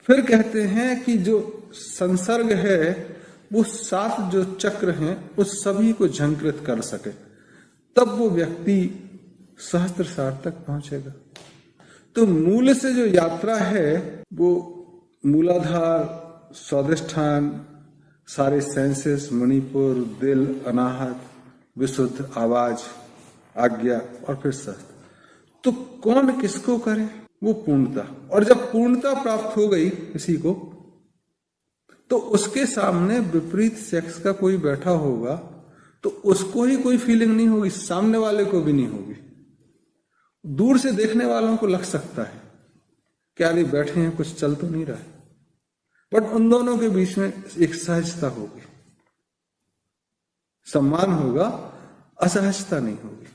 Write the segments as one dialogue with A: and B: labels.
A: फिर कहते हैं कि जो संसर्ग है वो 7 जो चक्र हैं उस सभी को झंकृत कर सके, तब वो व्यक्ति सहस्त्रसार तक पहुंचेगा। तो मूल से जो यात्रा है वो मूलाधार, स्वादिष्ठान, सारे सेंसेस, मणिपुर, दिल, अनाहत, विशुद्ध, आवाज, आज्ञा और फिर सहस्त्र। तो कौन किसको करे? वो पूर्णता। और जब पूर्णता प्राप्त हो गई किसी को, तो उसके सामने विपरीत सेक्स का कोई बैठा होगा तो उसको ही कोई फीलिंग नहीं होगी, सामने वाले को भी नहीं होगी। दूर से देखने वालों को लग सकता है क्या ये बैठे हैं, कुछ चल तो नहीं रहा है, बट उन दोनों के बीच में एक सहजता होगी, सम्मान होगा, असहजता नहीं होगी।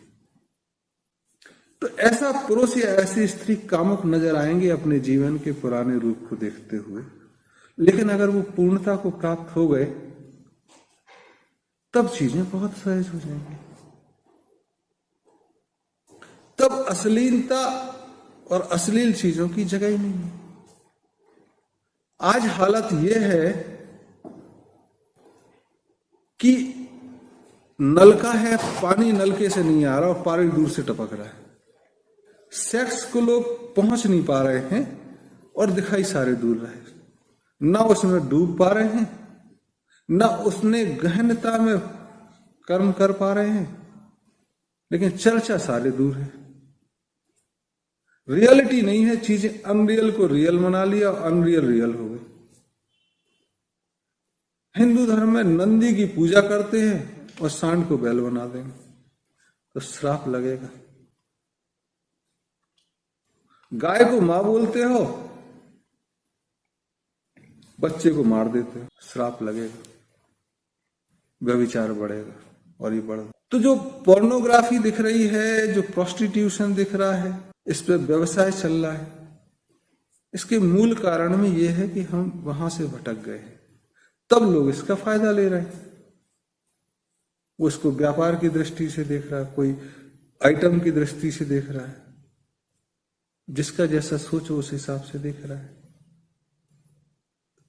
A: तो ऐसा पुरुष या ऐसी स्त्री कामुक नजर आएंगे अपने जीवन के पुराने रूप को देखते हुए, लेकिन अगर वो पूर्णता को प्राप्त हो गए तब चीजें बहुत सहज हो जाएंगी। तब अश्लीलता और अश्लील चीजों की जगह ही नहीं है। आज हालत यह है कि नलका है, पानी नलके से नहीं आ रहा और पानी दूर से टपक रहा है। सेक्स को लोग पहुंच नहीं पा रहे हैं और दिखाई सारे दूर रहे, ना उसमें डूब पा रहे हैं, ना उसने गहनता में कर्म कर पा रहे हैं, लेकिन चर्चा सारे दूर है। रियलिटी नहीं है, चीजें अनरियल को रियल बना लिया और अनरियल रियल हो गई। हिंदू धर्म में नंदी की पूजा करते हैं और सांड को बैल बना देंगे तो श्राप लगेगा। गाय को मां बोलते हो, बच्चे को मार देते हो, श्राप लगेगा, व्यभिचार बढ़ेगा और ये बढ़ेगा। तो जो पोर्नोग्राफी दिख रही है, जो प्रोस्टिट्यूशन दिख रहा है, इस पे व्यवसाय चल रहा है, इसके मूल कारण में यह है कि हम वहां से भटक गए हैं। तब लोग इसका फायदा ले रहे हैं। वो इसको व्यापार की दृष्टि से देख रहा है, कोई आइटम की दृष्टि से देख रहा है, जिसका जैसा सोचो उस हिसाब से देख रहा है,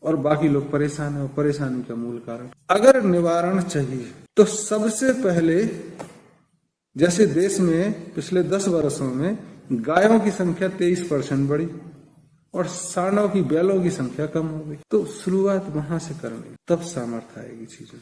A: और बाकी लोग परेशान है। और परेशानी का मूल कारण, अगर निवारण चाहिए तो सबसे पहले, जैसे देश में पिछले 10 वर्षों में गायों की संख्या 23% बढ़ी और सांडों की, बैलों की संख्या कम हो गई, तो शुरुआत वहां से करनी, तब सामर्थ्य आएगी चीजों।